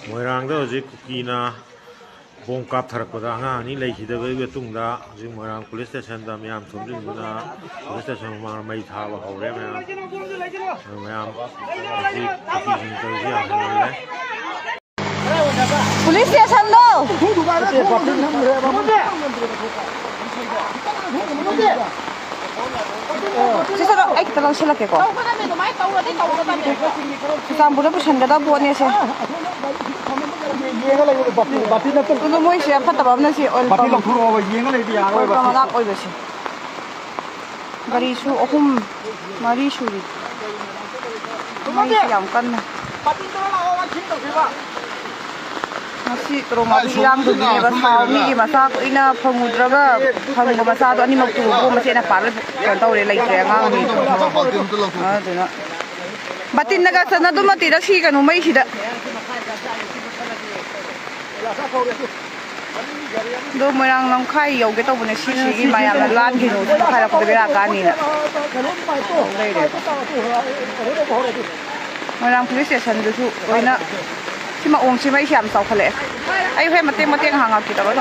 Moirangda hojik kukina bom kap tharakpada anga ni leikhidabai betungda hojik Moirang police station da miyam thumjingduna police station mang mai thaba hore miyam hojik kukijing tawji yam hanle police station do Sisa ay kita lang sila keko. Sisa bulan po siya da buwan niya siya. Tulo mo siya patabab na si oil pump. Oil pump na oil siya. Gari su okum mari suri. May siyam kan na. Masih trauma bilang dunia basau ni masa aku ina pengudraga pengu masa tu ani maktu aku masih nak parle kantau le lagi kaya ni tu na batin naga sana tu mati dah sih kan umai sih dah do merang nong kai yau kita punya sih mayam lan kinu kai aku berak kan ni na merang police station tu ina si ma ong si mai siam sau khale ai he mate mate hanga kita ro